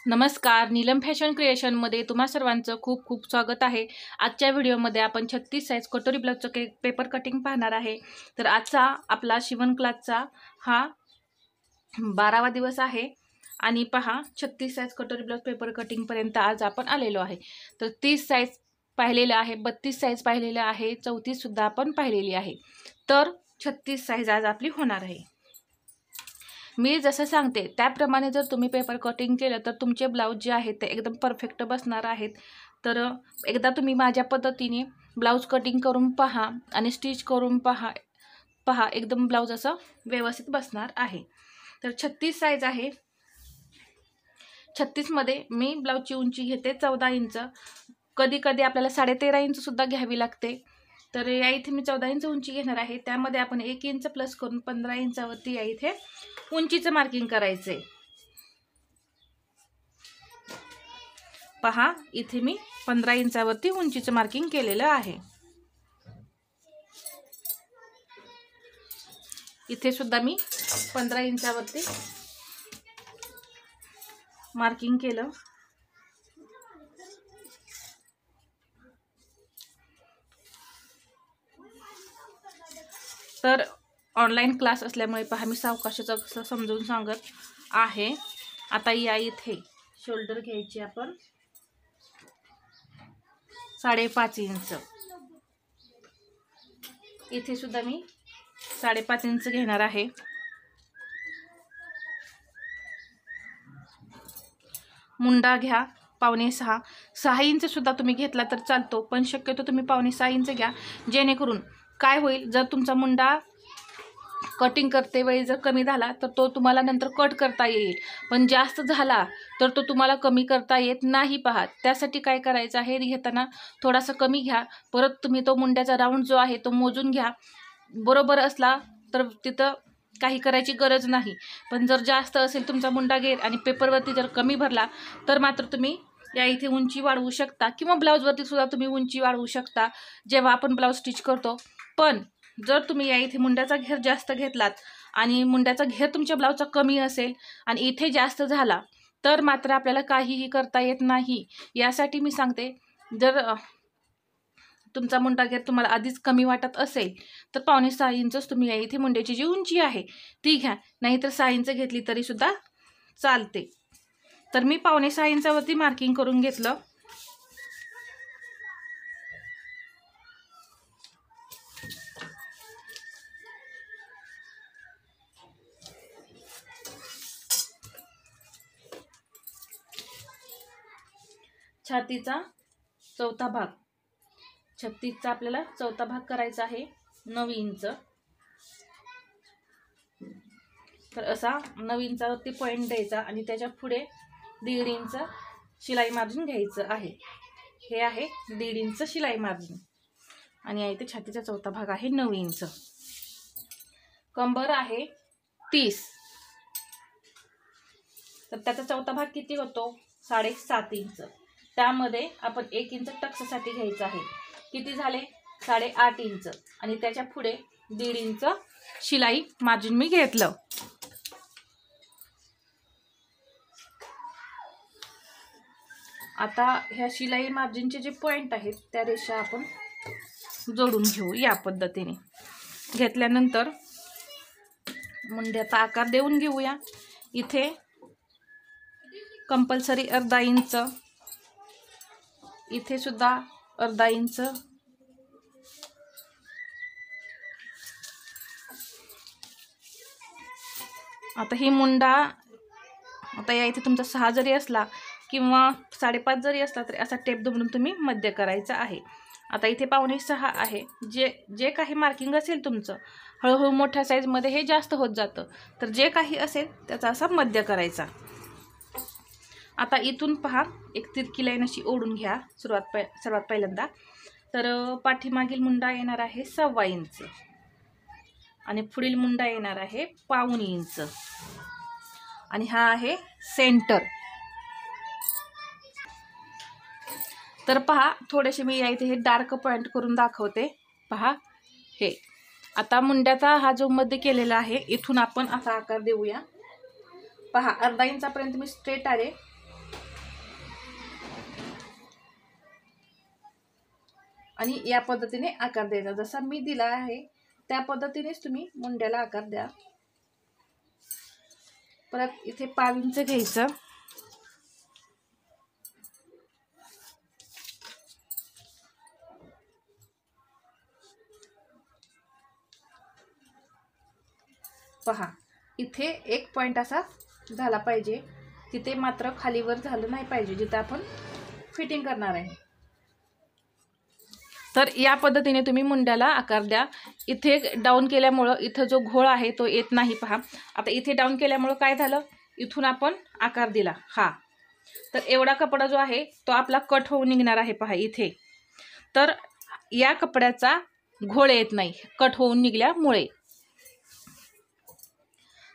नमस्कार, नीलम फॅशन क्रिएशनमध्ये तुम्हा सर्वांचं खूप खूप स्वागत आहे। आजच्या व्हिडिओमध्ये आपण 36 साइज कटोरी ब्लाउजचं पेपर कटिंग पाहणार आहे। तर आजचा आपला शिवण क्लासचा हा 12वा दिवस आहे आणि पहा 36 साइज कटोरी ब्लाउज पेपर कटिंग पर्यंत आज आपण आलेलो आहे। तर 30 साइज पाहिलेलं आहे, 32 साइज पाहिलेलं आहे, 34 सुद्धा आपण पाहिलेली आहे। तर 36 साइज आज आपली होणार आहे। मी जसं सांगते त्याप्रमाणे जर तुम्ही पेपर कटिंग केलं तर तुमचे ब्लाउज जे आहेत ते एकदम परफेक्ट बसणार आहेत। तर एकदा तुम्ही माझ्या पद्धतीने ब्लाउज कटिंग करून पहा आणि स्टिच करून पहा एकदम ब्लाउज असं व्यवस्थित बसणार आहे। तर 36 साइज आहे। 36 मध्ये मी ब्लाउजची उंची घेते 14 इंच, कधी कधी आपल्याला 13.5 इंच सुद्धा घ्यावी लागते। तर या इथे मी 14 इंच उंची घेणार आहे। त्यामध्ये आपण 1 इंच प्लस करून 15 इंचावरती या इथे उंचीचं मार्किंग करायचंय। पहा इथे मी 15 इंचावरती उंचीचं मार्किंग केलेलं आहे। इथे सुद्धा मी 15 इंचावरती मार्किंग केलं। तर ऑनलाइन क्लास असल्यामुळे पहा मी सावकाशाचं समजून सांगत आहे। आता या इथे शोल्डर घ्यायची आपण 5.5 इंच, इथे सुद्धा मी 5.5 इंच घेणार आहे। मुंडा घ्या 5.5, 6 इंच सुद्धा तुम्ही घेतला तर चालतो, पण शक्यतो तुम्ही 5.5 इंच घ्या। जेणेकरून काय होईल, जर तुमचा मुंडा कटिंग करते वेळी जर कमी झाला तर तो तुम्हाला नंतर कट करता येईल, पण जास्त झाला तर तो तुम्हाला कमी करता येत नाही। पहा त्यासाठी काय करायचं आहे, घेताना थोडासा कमी घ्या, परत तुम्ही तो मुंड्याचा राऊंड जो आहे तो मोजून घ्या। बरोबर असला तर तिथं काही करायची गरज नाही, पण जर जास्त असेल तुमचा मुंडा घेर आणि पेपरवरती जर कमी भरला तर मात्र तुम्ही या इथे उंची वाढवू शकता किंवा ब्लाउजवरती सुद्धा तुम्ही उंची वाढवू शकता जेव्हा आपण ब्लाउज स्टिच करतो। पण जर तुम्ही या इथे मुंड्याचा घेर जास्त घेतलात आणि मुंड्याचा घेर तुमच्या ब्लाउजचा कमी असेल आणि इथे जास्त झाला तर मात्र आपल्याला काहीही करता येत नाही। यासाठी मी सांगते, जर तुमचा मुंडा घेर तुम्हाला आधीच कमी वाटत असेल तर 5.5 इंचच तुम्ही या इथे मुंड्याची जी उंची आहे ती घ्या, नाहीतर 6 इंच घेतली तरी सुद्धा चालते। तर मी 5.5 इंचावरती मार्किंग करून घेतलं। छातीचा चौथा भाग, 36चा आपल्याला चौथा भाग करायचा आहे 9 इंच। तर असा 9 इंचावरती पॉइंट द्यायचा आणि त्याच्या पुढे 1.5 इंच शिलाई मार्जिन घ्यायचं आहे। हे आहे 1.5 इंच शिलाई मार्जिन आणि इथे छातीचा चौथा भाग आहे 9 इंच। कंबर आहे 30, तर त्याचा चौथा भाग किती होतो 7.5 इंच। त्यामध्ये आपण 1 इंच टक्ससाठी घ्यायचं आहे, किती झाले 8.5 इंच आणि त्याच्या पुढे 1.5 इंच शिलाई मार्जिन मी घेतलं। आता ह्या शिलाई मार्जिनचे जे पॉइंट आहेत त्या रेषा आपण जोडून घेऊ। या पद्धतीने घेतल्यानंतर मुंड्याचा आकार देऊन घेऊया। इथे कंपल्सरी 1/2 इंच, इथे सुद्धा 1/2 इंच, आता ही मुंडा आता या इथे तुमचा 6 जरी असला किंवा 5.5 जरी असला तरी असा टेप दुमडून तुम्ही मध्य करायचा आहे। आता इथे 5.5-6 आहे। जे काही मार्किंग असेल तुमचं, हळूहळू मोठ्या साईजमध्ये हे जास्त होत जातं, तर जे काही असेल त्याचा असा मध्य करायचा। आता इथून पहा एक तिरकी लाईन अशी ओढून घ्या सर्वात पहिल्यांदा। तर पाठीमागील मुंडा येणार आहे 1.25 इंच आणि पुढील मुंडा येणार आहे 1.25 इंच आणि हा आहे सेंटर। तर पहा थोडेसे मी या इथे हे डार्क पॉइंट करून दाखवते। पहा हे आता मुंड्याचा हा जो मध्ये केलेला आहे इथून आपण असा आकार देऊया। पहा अर्धा इंचापर्यंत मी स्ट्रेट आले आणि या पद्धतीने आकार द्यायचा. जसा मी दिला आहे त्या पद्धतीनेच तुम्ही मुंड्याला आकार द्या. परत इथे 1/2 इंच घ्यायचं. पहा इथे एक पॉइंट असा झाला पाहिजे, तिथे मात्र खालीवर झालं नाही पाहिजे जिथे आपण फिटिंग करणार आहे. तर या पद्धतीने तुम्ही मुंड्याला आकार द्या. इथे डाऊन केल्यामुळं इथं जो घोळ आहे तो येत नाही. पहा आता इथे डाऊन केल्यामुळं काय झालं, इथून आपण आकार दिला हा, तर एवढा कपडा जो आहे तो आपला कट होऊन निघणार आहे. पहा इथे, तर या कपड्याचा घोळ येत नाही कट होऊन निघल्यामुळे.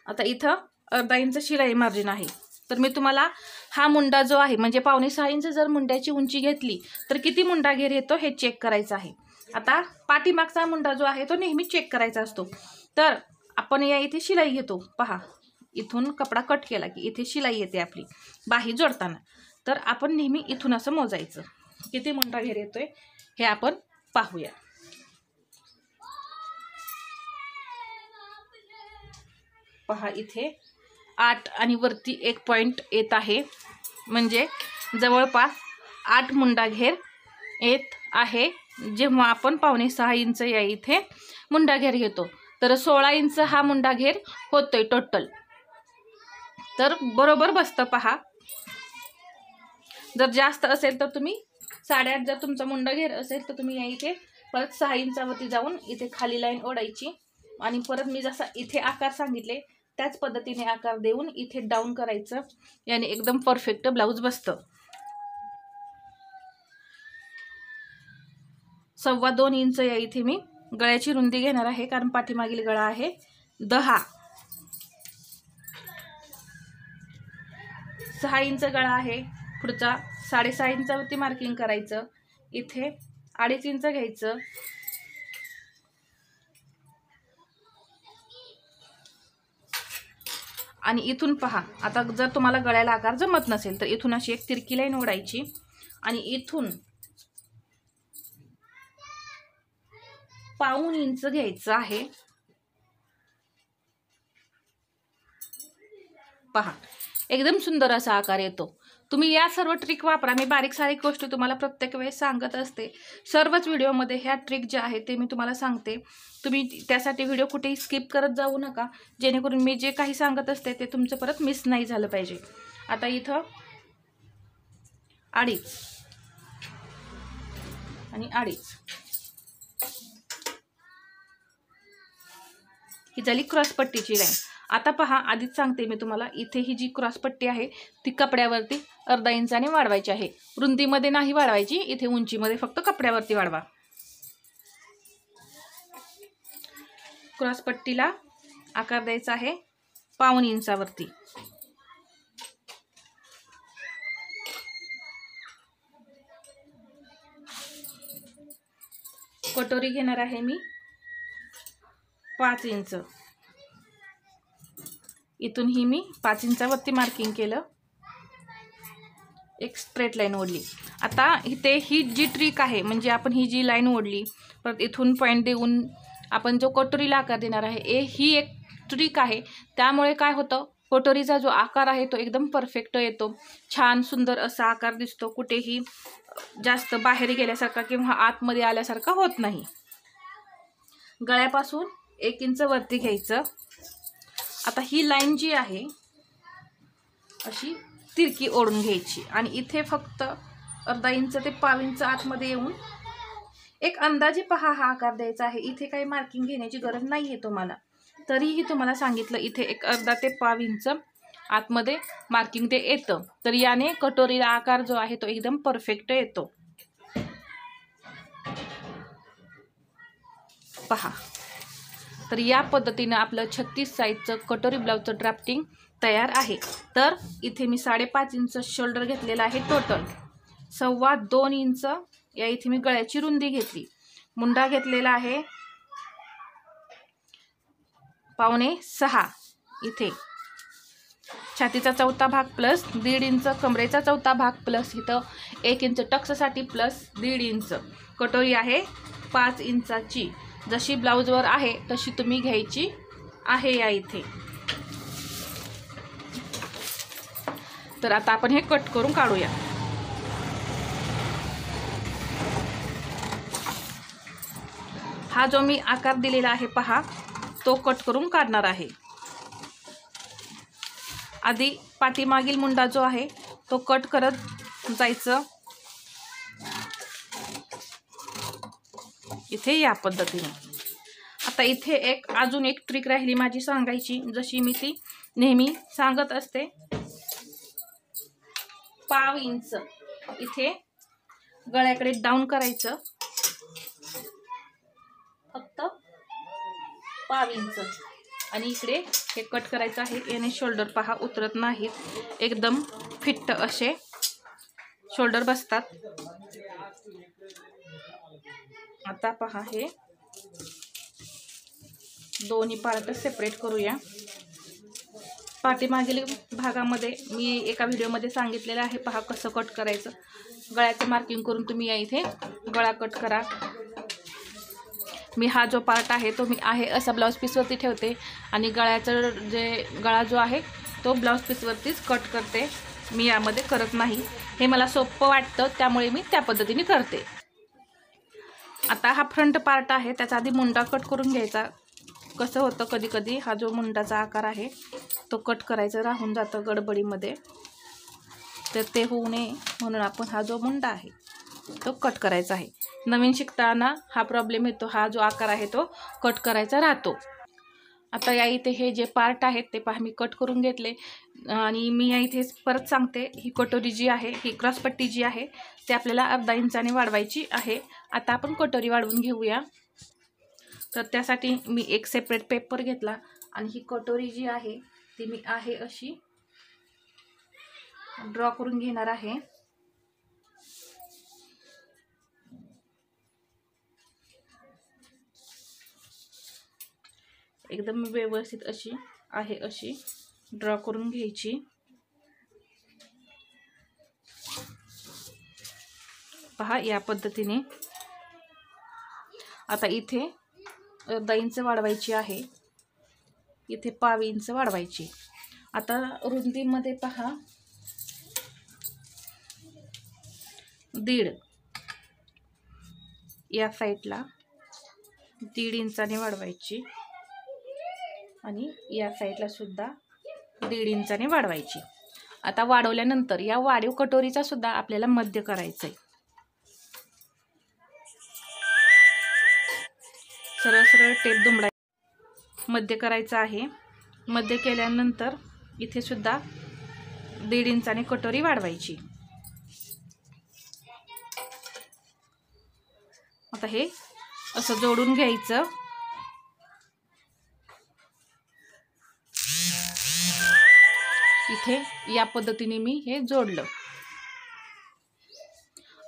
आता इथं अर्धा इंच शिलाई मार्जिन आहे. तर मी तुम्हाला हा मुंडा जो आहे म्हणजे 5.5 इंच जर मुंड्याची उंची घेतली तर किती मुंडा घेर येतो हे चेक करायचं आहे. आता पाठीमागचा मुंडा जो आहे तो नेहमी चेक करायचा असतो. तर आपण या इथे शिलाई घेतो. पहा इथून कपडा कट केला की इथे शिलाई येते आपली बाही जोडताना. तर आपण नेहमी इथून असं मोजायचं किती मुंडा घेर येतोय हे आपण पाहूया. पहा इथे 8 आणि वरती 1 पॉइंट येत आहे, म्हणजे जवळपास 8 मुंडा घेर येत आहे. जेव्हा आपण 5.5 इंच या इथे मुंडा घेर घेतो तर 16 इंच हा मुंडा घेर होतोय टोटल. तर बरोबर बसतं. पहा जर जास्त असेल तर तुम्ही 8.5, जर तुमचा मुंडा घेर असेल तर तुम्ही या इथे परत 6 इंचावरती जाऊन इथे खाली लाईन ओढायची आणि परत मी जसा इथे आकार सांगितले त्याच पद्धतीने आकार देऊन इथे डाऊन करायचं. याने एकदम परफेक्ट ब्लाऊज बसतं. 2.25 इंच या इथे मी गळ्याची रुंदी घेणार आहे, कारण पाठीमागील गळा आहे 10. 6 इंच गळा आहे पुढचा. 6.5 इंचावरती मार्किंग करायचं. इथे 2.5 इंच घ्यायचं. आणि इथून पहा, आता जर तुम्हाला गळ्याला आकार जमत नसेल तर इथून अशी एक तिरकी लाईन ओढायची आणि इथून 1/2 इंच घ्यायचं आहे. पहा एकदम सुंदर असा आकार येतो. तुम्ही या सर्व ट्रिक वापरा. मी बारीक सारीक गोष्टी तुम्हाला प्रत्येक वेळेस सांगत असते. सर्वच व्हिडिओमध्ये ह्या ट्रिक ज्या आहेत ते मी तुम्हाला सांगते. तुम्ही त्यासाठी व्हिडिओ कुठेही स्किप करत जाऊ नका, जेणेकरून मी जे काही सांगत असते ते तुमचं परत मिस नाही झालं पाहिजे. आता इथं 2.5 आणि 2.5 ही झाली क्रॉसपट्टीची लाईन. आता पहा, आधीच सांगते मी तुम्हाला, इथे ही जी क्रॉसपट्टी आहे ती कपड्यावरती अर्धा इंचाने वाढवायची आहे. रुंदीमध्ये नाही वाढवायची, इथे उंचीमध्ये फक्त कपड्यावरती वाढवा. क्रॉसपट्टीला आकार द्यायचा आहे 1/2 इंचावरती. कटोरी घेणार आहे मी 5 इंच. इथून ही मी 5 इंचावरती मार्किंग केलं. एक स्ट्रेट लाईन ओढली. आता इथे ही जी ट्रिक आहे, म्हणजे आपण ही जी लाईन ओढली परत इथून पॉईंट देऊन आपण जो कटोरीला आकार देणार आहे ही एक ट्रिक आहे. त्यामुळे काय होतं, कटोरीचा जो आकार आहे तो एकदम परफेक्ट येतो. छान सुंदर असा आकार दिसतो. कुठेही जास्त बाहेर गेल्यासारखा किंवा आतमध्ये आल्यासारखा होत नाही. गळ्यापासून 1 इंच वरती घ्यायचं. आता ही लाईन जी आहे अशी तिरकी ओढून घ्यायची आणि इथे फक्त अर्धा इंच ते 1/2 इंच आतमध्ये येऊन एक अंदाजे पहा हा आकार द्यायचा आहे. इथे काही मार्किंग घेण्याची गरज नाही आहे तुम्हाला, तरीही तुम्हाला सांगितलं इथे एक अर्धा ते 1/2 इंच आतमध्ये मार्किंग ते येतं. तर याने कटोरीला आकार जो आहे तो एकदम परफेक्ट येतो. पहा, तर या पद्धतीने आपलं 36 साईजचं कटोरी ब्लाउजचं ड्राफ्टिंग तयार आहे. तर इथे मी 5.5 इंच शोल्डर घेतलेला आहे टोटल. 2.25 इंच या इथे मी गळ्याची रुंदी घेतली. मुंडा घेतलेला आहे 5.25 इथे. छातीचा चौथा भाग प्लस 1.5 इंच, कमरेचा चौथा भाग प्लस इथं 1 इंच टक्ससाठी प्लस 1.5 इंच. कटोरी आहे 5 इंचाची. जशी ब्लाऊजवर आहे तशी तुम्ही घ्यायची आहे या इथे. तर आता आपण हे कट करून काढूया. हा जो मी आकार दिलेला आहे पहा, तो कट करून काढणार आहे. आधी पाठीमागील मुंडा जो आहे तो कट करत जायचं इथे या पद्धतीने. आता इथे अजून एक ट्रिक राहिली माझी सांगायची, जशी मी ती नेहमी सांगत असते. 1/2 इंच इथे गळ्याकडे डाऊन करायचं, फक्त 1/2 इंच. आणि इकडे हे कट करायचं आहे. याने शोल्डर पहा उतरत नाहीत, एकदम फिट्ट असे शोल्डर बसतात. आता पहा हे दोन्ही पार्ट सेपरेट करूया. पाठीमागील भागामध्ये मी एका व्हिडिओमध्ये सांगितलेलं आहे पहा कसं कट करायचं. गळ्याचं मार्किंग करून तुम्ही या इथे गळा कट करा. मी हा जो पार्ट आहे तो मी आहे असा ब्लाऊज पीसवरती ठेवते आणि गळ्याचं गळा जो आहे तो ब्लाऊज पीसवरतीच कट करते. मी यामध्ये करत नाही. हे मला सोपं वाटतं त्यामुळे मी त्या पद्धतीने करते. आता हा फ्रंट पार्ट आहे त्याचा आधी मुंडा कट करून घ्यायचा. कसं होतं कधी कधी हा जो मुंडाचा आकार आहे तो कट करायचं राहून जातं गडबडीमध्ये, तर ते होऊ नये म्हणून आपण हा जो मुंडा आहे तो कट करायचा आहे. नवीन शिकताना हा प्रॉब्लेम येतो, हा जो आकार आहे तो कट करायचा राहतो. आता या इथे हे जे पार्ट आहेत ते पहा मी कट करून घेतले. आणि मी या इथे परत सांगते, ही कटोरी जी आहे, ही क्रॉसपट्टी जी आहे ती आपल्याला अर्धा इंचाने वाढवायची आहे. आता आपण कटोरी वाढवून घेऊया. तर त्यासाठी मी एक सेपरेट पेपर घेतला आणि ही कटोरी जी आहे ती मी आहे अशी ड्रॉ करून घेणार आहे. एकदम व्यवस्थित अशी आहे अशी ड्रॉ करून घ्यायची. पहा या पद्धतीने. आता इथे 1/2 इंच वाढवायची आहे, इथे 1/2 इंच वाढवायची. आता रुंदीमध्ये पहा 1.5 या साईडला 1.5 इंचाने वाढवायची आणि या साईडला सुद्धा 1.5 इंचाने वाढवायची. आता वाढवल्यानंतर या वाढीव कटोरीचा सुद्धा आपल्याला मध्य करायचं आहे. सरळ सरळ टेप दुमडा मध्य करायचं आहे. मध्य केल्यानंतर इथे सुद्धा 1.5 इंचाने कटोरी वाढवायची. आता हे असं जोडून घ्यायचं. इथे या पद्धतीने मी हे जोडलं.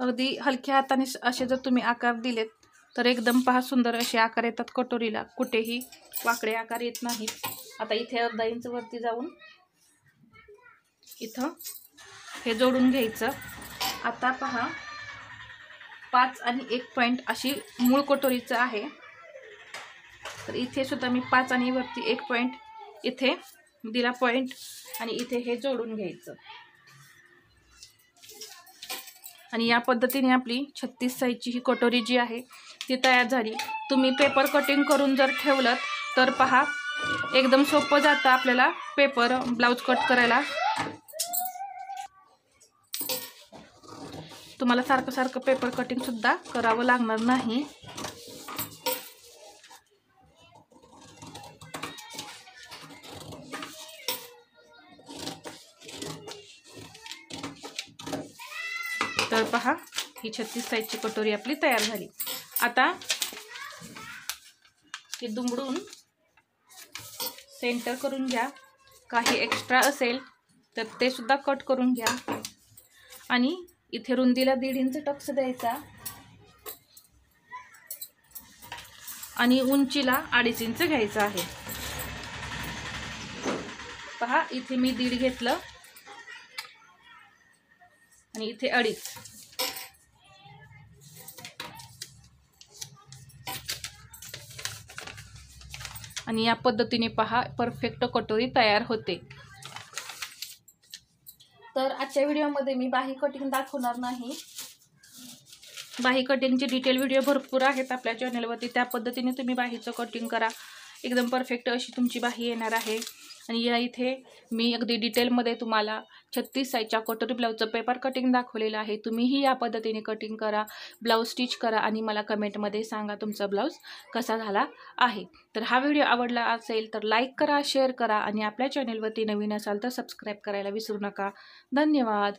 अगदी हलक्या हाताने असे जर तुम्ही आकार दिलेत तर एकदम पहा सुंदर असे आकार येतात कटोरीला, कुठेही वाकडे आकार येत नाहीत. आता इथे 1/2 इंच वरती जाऊन इथं हे जोडून घ्यायचं. आता पहा 5 आणि 1 पॉईंट अशी मूळ कटोरीचं आहे. तर इथे सुद्धा मी 5 आणि वरती 1 पॉईंट इथे दिला पॉईंट आणि इथे हे जोडून घ्यायचं. आणि या पद्धतीने आपली 36 साईजची ही कटोरी जी आहे ती तयार झाली. तुम्ही पेपर कटिंग करून जर ठेवलं तर पहा एकदम सोपं जातं आपल्याला पेपर ब्लाऊज कट करायला. तुम्हाला सारखं सारखं पेपर कटिंग सुद्धा करावं लागणार नाही. तर पहा ही 36 साईजची कटोरी आपली तयार झाली. आता हे दुमडून सेंटर करून घ्या. काही एक्स्ट्रा असेल तर ते सुद्धा कट करून घ्या. आणि इथे रुंदीला 1.5 इंच टक्स द्यायचा आणि उंचीला 2.5 इंच घ्यायचा आहे. पहा इथे मी 1.5 घेतलं आणि इथे 2.5. आणि या पद्धतीने पहा परफेक्ट कटोरी तयार होते. तर आजच्या व्हिडिओमध्ये मी बाही कटिंग दाखवणार नाही. बाही कटिंगचे डिटेल व्हिडिओ भरपूर आहेत आपल्या चॅनलवरती. त्या पद्धतीने तुम्ही बाहीचं कटिंग करा. एकदम परफेक्ट अशी तुमची बाही येणार आहे. आणि या इथे मी अगदी डिटेलमध्ये तुम्हाला 36 साईजच्या कटोरी ब्लाऊजचं पेपर कटिंग दाखवलेलं आहे. तुम्हीही या पद्धतीने कटिंग करा, ब्लाऊज स्टिच करा आणि मला कमेंटमध्ये सांगा तुमचा ब्लाऊज कसा झाला आहे. तर हा व्हिडिओ आवडला असेल तर लाईक करा, शेअर करा आणि आपल्या चॅनलवरती नवीन असाल तर सबस्क्राईब करायला विसरू नका. धन्यवाद.